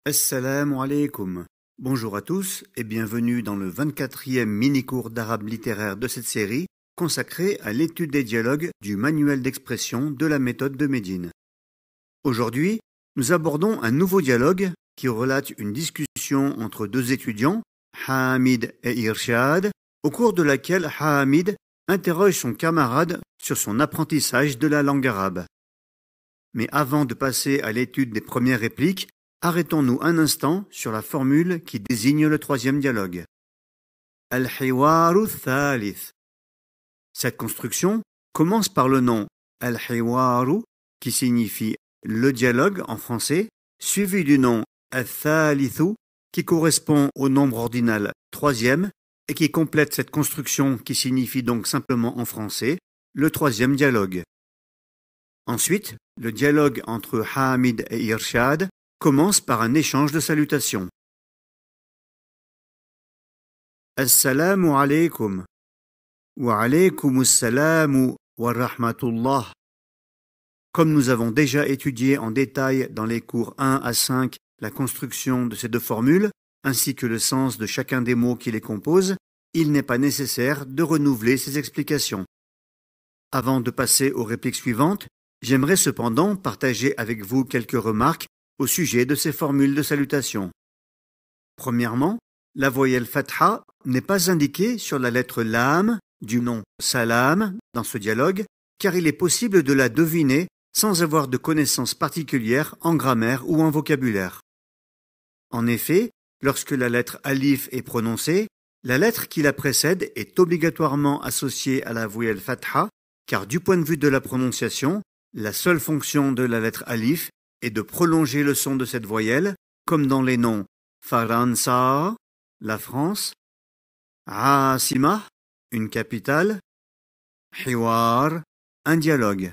Assalamu alaikum. Bonjour à tous et bienvenue dans le 24e mini-cours d'arabe littéraire de cette série consacrée à l'étude des dialogues du manuel d'expression de la méthode de Médine. Aujourd'hui, nous abordons un nouveau dialogue qui relate une discussion entre deux étudiants, Hamid et Irshad, au cours de laquelle Hamid interroge son camarade sur son apprentissage de la langue arabe. Mais avant de passer à l'étude des premières répliques, arrêtons-nous un instant sur la formule qui désigne le troisième dialogue. Al-Hiwaru Thalith. Cette construction commence par le nom Al-Hiwaru, qui signifie le dialogue en français, suivi du nom Al-Thalithu, qui correspond au nombre ordinal troisième et qui complète cette construction qui signifie donc simplement en français le troisième dialogue. Ensuite, le dialogue entre Hamid et Irshad commence par un échange de salutations. Assalamu alaikum. Wa alaykum assalamu wa rahmatullah. Comme nous avons déjà étudié en détail dans les cours 1 à 5 la construction de ces deux formules, ainsi que le sens de chacun des mots qui les composent, il n'est pas nécessaire de renouveler ces explications. Avant de passer aux répliques suivantes, j'aimerais cependant partager avec vous quelques remarques au sujet de ces formules de salutation. Premièrement, la voyelle fatha n'est pas indiquée sur la lettre lam du nom salam dans ce dialogue, car il est possible de la deviner sans avoir de connaissances particulières en grammaire ou en vocabulaire. En effet, lorsque la lettre alif est prononcée, la lettre qui la précède est obligatoirement associée à la voyelle fatha, car du point de vue de la prononciation, la seule fonction de la lettre alif est de prolonger le son de cette voyelle, comme dans les noms Faransa, la France, Asima, une capitale, Hiwar, un dialogue.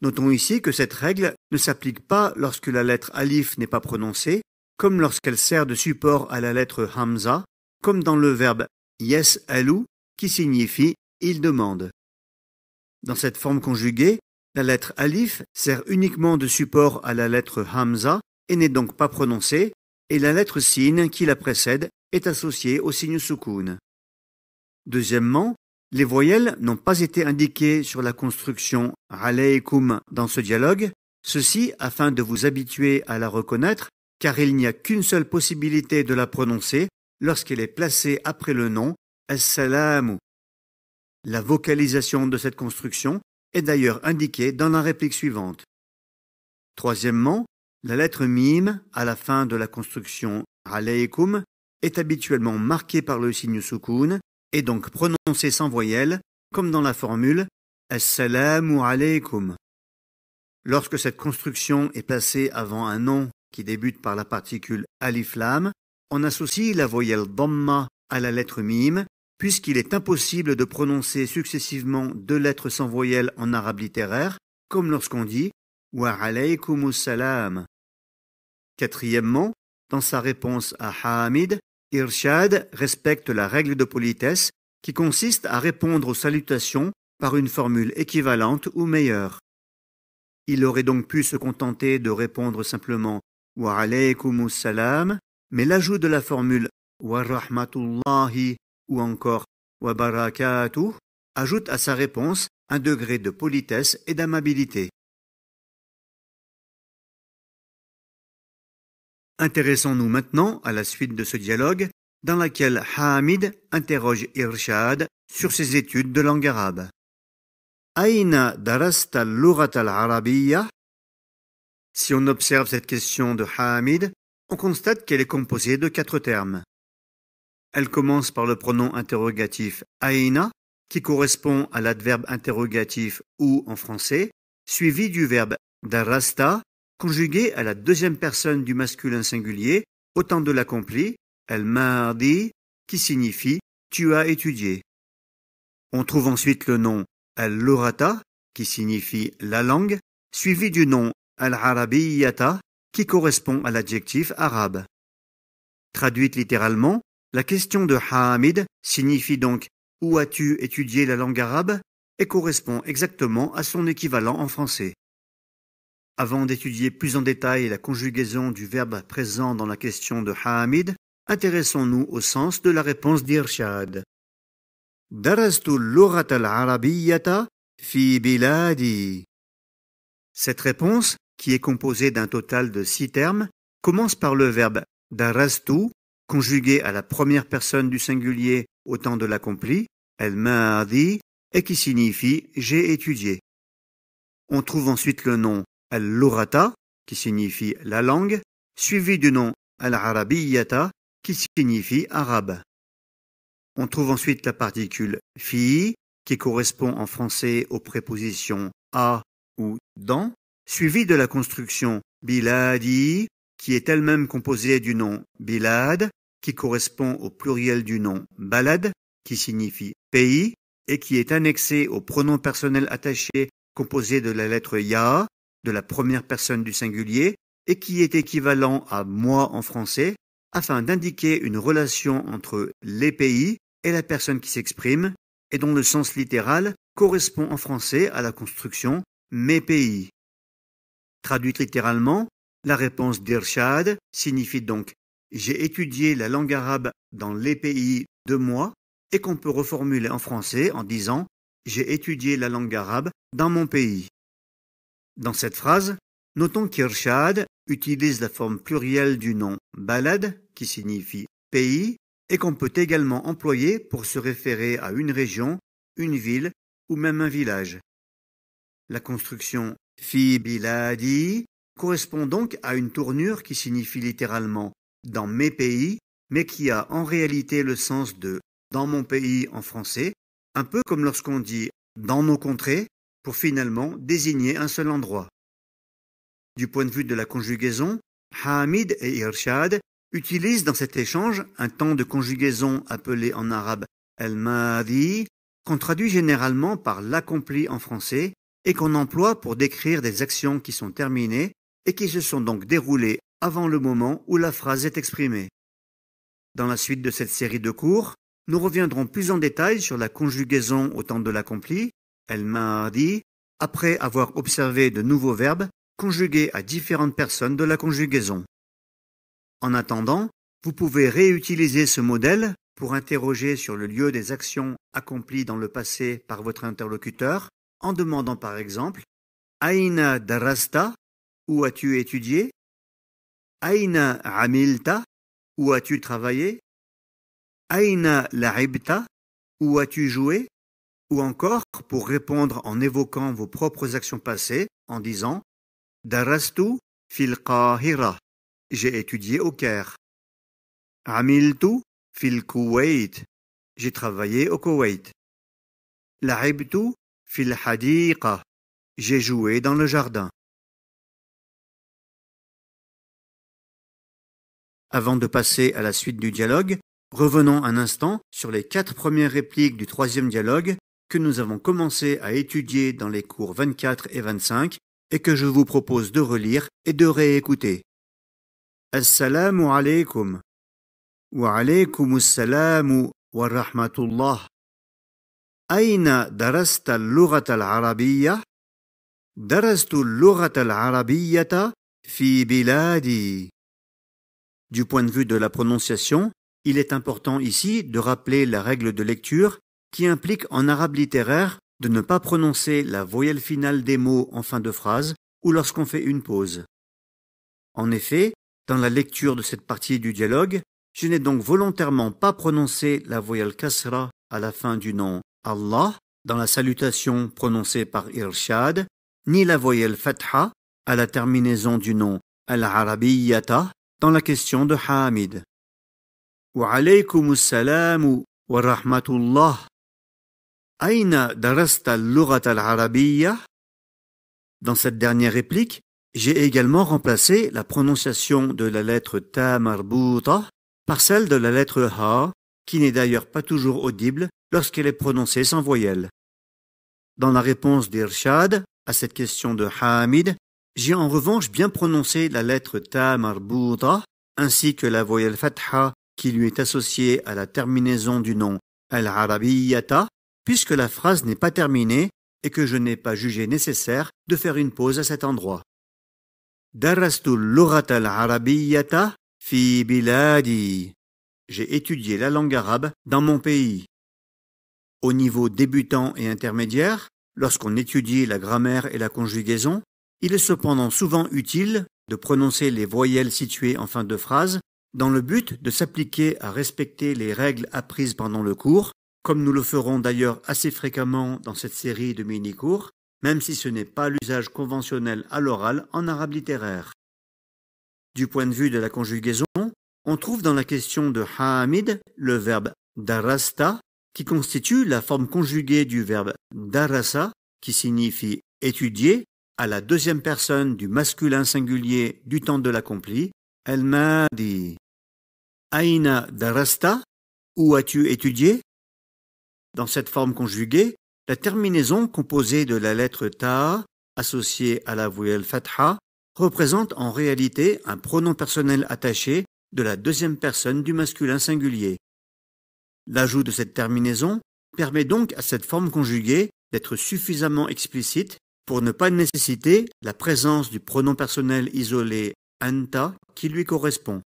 Notons ici que cette règle ne s'applique pas lorsque la lettre alif n'est pas prononcée, comme lorsqu'elle sert de support à la lettre hamza, comme dans le verbe yes'alu, qui signifie il demande. Dans cette forme conjuguée, la lettre alif sert uniquement de support à la lettre hamza et n'est donc pas prononcée, et la lettre sin qui la précède est associée au signe soukoun. Deuxièmement, les voyelles n'ont pas été indiquées sur la construction alaykum dans ce dialogue, ceci afin de vous habituer à la reconnaître, car il n'y a qu'une seule possibilité de la prononcer lorsqu'elle est placée après le nom as-salamu. La vocalisation de cette construction est d'ailleurs indiquée dans la réplique suivante. Troisièmement, la lettre mim à la fin de la construction alaykum est habituellement marquée par le signe soukoun et donc prononcée sans voyelle, comme dans la formule Assalamu alaykum. Lorsque cette construction est placée avant un nom qui débute par la particule alif lam, on associe la voyelle dhamma à la lettre mim, puisqu'il est impossible de prononcer successivement deux lettres sans voyelle en arabe littéraire, comme lorsqu'on dit « wa alaykumus salam ». Quatrièmement, dans sa réponse à Hamid, Irshad respecte la règle de politesse qui consiste à répondre aux salutations par une formule équivalente ou meilleure. Il aurait donc pu se contenter de répondre simplement « wa alaykumus salam », mais l'ajout de la formule « wa rahmatullahi » ou encore wa barakatuh ajoute à sa réponse un degré de politesse et d'amabilité. Intéressons-nous maintenant à la suite de ce dialogue dans laquelle Hamid interroge Irshad sur ses études de langue arabe. Aïna darasta al-lughat al-arabiyya? Si on observe cette question de Hamid, on constate qu'elle est composée de 4 termes. Elle commence par le pronom interrogatif aïna, qui correspond à l'adverbe interrogatif ou en français, suivi du verbe darasta, conjugué à la deuxième personne du masculin singulier, au temps de l'accompli, al-mardi, qui signifie tu as étudié. On trouve ensuite le nom al-lurata, qui signifie la langue, suivi du nom al-arabiyyata, qui correspond à l'adjectif arabe. Traduite littéralement, la question de Hamid signifie donc « Où as-tu étudié la langue arabe ?» et correspond exactement à son équivalent en français. Avant d'étudier plus en détail la conjugaison du verbe présent dans la question de Hamid, intéressons-nous au sens de la réponse d'Irshad. درست اللغة العربية في بلادي. Cette réponse, qui est composée d'un total de 6 termes, commence par le verbe darastu, conjugué à la première personne du singulier au temps de l'accompli, al-madi, et qui signifie j'ai étudié. On trouve ensuite le nom al-lughata, qui signifie la langue, suivi du nom al-arabiyyata, qui signifie arabe. On trouve ensuite la particule fi, qui correspond en français aux prépositions à ou dans, suivi de la construction biladi, qui est elle-même composée du nom bilad, qui correspond au pluriel du nom balad, qui signifie pays, et qui est annexé au pronom personnel attaché composé de la lettre ya, de la première personne du singulier, et qui est équivalent à moi en français, afin d'indiquer une relation entre les pays et la personne qui s'exprime, et dont le sens littéral correspond en français à la construction mes pays. Traduite littéralement, la réponse d'Irshad signifie donc j'ai étudié la langue arabe dans les pays de moi, et qu'on peut reformuler en français en disant j'ai étudié la langue arabe dans mon pays. Dans cette phrase, notons qu'Irshad utilise la forme plurielle du nom balad, qui signifie pays, et qu'on peut également employer pour se référer à une région, une ville ou même un village. La construction fi biladi correspond donc à une tournure qui signifie littéralement dans mes pays, mais qui a en réalité le sens de dans mon pays en français, un peu comme lorsqu'on dit dans nos contrées pour finalement désigner un seul endroit. Du point de vue de la conjugaison, Hamid et Irshad utilisent dans cet échange un temps de conjugaison appelé en arabe al-madi, qu'on traduit généralement par l'accompli en français et qu'on emploie pour décrire des actions qui sont terminées et qui se sont donc déroulées avant le moment où la phrase est exprimée. Dans la suite de cette série de cours, nous reviendrons plus en détail sur la conjugaison au temps de l'accompli, al-madi, après avoir observé de nouveaux verbes conjugués à différentes personnes de la conjugaison. En attendant, vous pouvez réutiliser ce modèle pour interroger sur le lieu des actions accomplies dans le passé par votre interlocuteur en demandant par exemple « Aina darasta » où as-tu étudié ? « Aina amilta » où as-tu travaillé ? « Aina la'ibta » où as-tu joué ? Ou encore pour répondre en évoquant vos propres actions passées en disant « Darastu fil Qahira » j'ai étudié au Caire. « Amiltu fil Kuwait » j'ai travaillé au Koweït. « La'ibtu fil Hadiqa » j'ai joué dans le jardin. Avant de passer à la suite du dialogue, revenons un instant sur les 4 premières répliques du 3e dialogue que nous avons commencé à étudier dans les cours 24 et 25 et que je vous propose de relire et de réécouter. Assalamu alaikum. Wa alaikum assalamu wa rahmatullah. Aina darasta al-lughata al-arabiyyah? Darastu al-lughata al-arabiyyata fi biladi. Du point de vue de la prononciation, il est important ici de rappeler la règle de lecture qui implique en arabe littéraire de ne pas prononcer la voyelle finale des mots en fin de phrase ou lorsqu'on fait une pause. En effet, dans la lecture de cette partie du dialogue, je n'ai donc volontairement pas prononcé la voyelle kasra à la fin du nom Allah dans la salutation prononcée par Irshad, ni la voyelle fatha à la terminaison du nom al-arabiyyata dans la question de Hamid. Wa alaykum assalamu wa rahmatullah. Aina darasta al-lughata al-arabiyyah? Dans cette dernière réplique, j'ai également remplacé la prononciation de la lettre ta marbuta par celle de la lettre ha, qui n'est d'ailleurs pas toujours audible lorsqu'elle est prononcée sans voyelle. Dans la réponse d'Irshad à cette question de Hamid, j'ai en revanche bien prononcé la lettre ta marbuta ainsi que la voyelle fatha qui lui est associée à la terminaison du nom al-arabiyyata, puisque la phrase n'est pas terminée et que je n'ai pas jugé nécessaire de faire une pause à cet endroit. درست اللغة العربية في بلادي. J'ai étudié la langue arabe dans mon pays. Au niveau débutant et intermédiaire, lorsqu'on étudie la grammaire et la conjugaison, il est cependant souvent utile de prononcer les voyelles situées en fin de phrase dans le but de s'appliquer à respecter les règles apprises pendant le cours, comme nous le ferons d'ailleurs assez fréquemment dans cette série de mini-cours, même si ce n'est pas l'usage conventionnel à l'oral en arabe littéraire. Du point de vue de la conjugaison, on trouve dans la question de Hamid le verbe darasta, qui constitue la forme conjuguée du verbe darasa, qui signifie étudier, à la deuxième personne du masculin singulier du temps de l'accompli, al-madi. Aina darasta, où as-tu étudié? Dans cette forme conjuguée, la terminaison composée de la lettre ta, associée à la voyelle fatha, représente en réalité un pronom personnel attaché de la deuxième personne du masculin singulier. L'ajout de cette terminaison permet donc à cette forme conjuguée d'être suffisamment explicite pour ne pas nécessiter la présence du pronom personnel isolé anta qui lui correspond.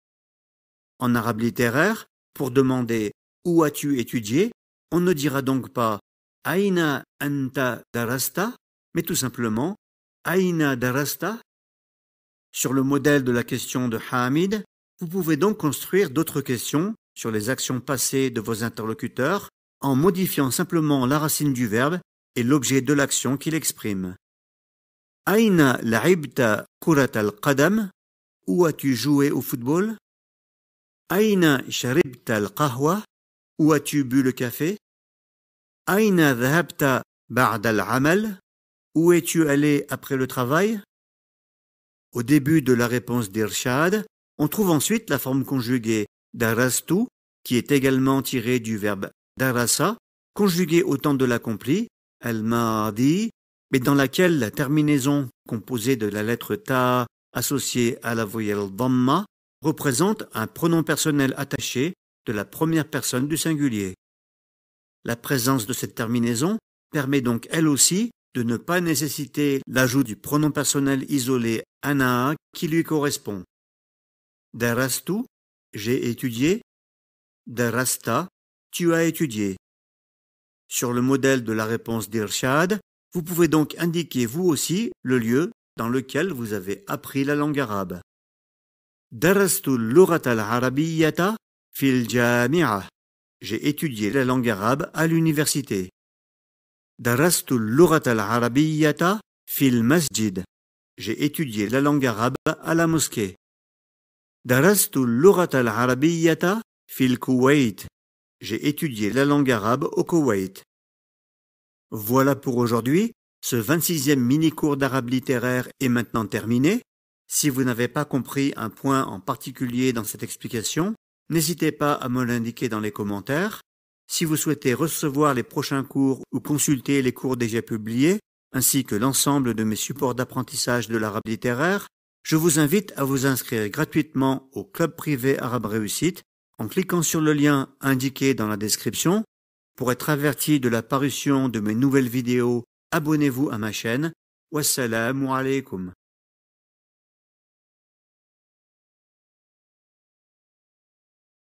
En arabe littéraire, pour demander « Où as-tu étudié ?», on ne dira donc pas « Aina anta darasta », mais tout simplement « Aina darasta ». Sur le modèle de la question de Hamid, vous pouvez donc construire d'autres questions sur les actions passées de vos interlocuteurs en modifiant simplement la racine du verbe et l'objet de l'action qu'il exprime. Aina la'ibta kurat al-qadam? Où as-tu joué au football? Aina sharibta al-qahwa? Où as-tu bu le café? Aina dhahabta ba'da al-amal? Où es-tu allé après le travail? Au début de la réponse d'Irshad, on trouve ensuite la forme conjuguée darastu, qui est également tirée du verbe darasa, conjuguée au temps de l'accompli, al-madi, mais dans laquelle la terminaison composée de la lettre ta associée à la voyelle dhamma représente un pronom personnel attaché de la première personne du singulier. La présence de cette terminaison permet donc elle aussi de ne pas nécessiter l'ajout du pronom personnel isolé ana qui lui correspond. Darastu, j'ai étudié. Darasta, tu as étudié. Sur le modèle de la réponse d'Irshad, vous pouvez donc indiquer vous aussi le lieu dans lequel vous avez appris la langue arabe. Darastu al-lughata al-arabiyyata fil jami'ah. J'ai étudié la langue arabe à l'université. Darastu al-lughata al-arabiyyata fil masjid. J'ai étudié la langue arabe à la mosquée. Darastu al-lughata al-arabiyyata fil Koweït. J'ai étudié la langue arabe au Koweït. Voilà pour aujourd'hui. Ce 26e mini-cours d'arabe littéraire est maintenant terminé. Si vous n'avez pas compris un point en particulier dans cette explication, n'hésitez pas à me l'indiquer dans les commentaires. Si vous souhaitez recevoir les prochains cours ou consulter les cours déjà publiés, ainsi que l'ensemble de mes supports d'apprentissage de l'arabe littéraire, je vous invite à vous inscrire gratuitement au club privé Arabe Réussite en cliquant sur le lien indiqué dans la description. Pour être averti de la parution de mes nouvelles vidéos, abonnez-vous à ma chaîne. Wassalamu alaikum.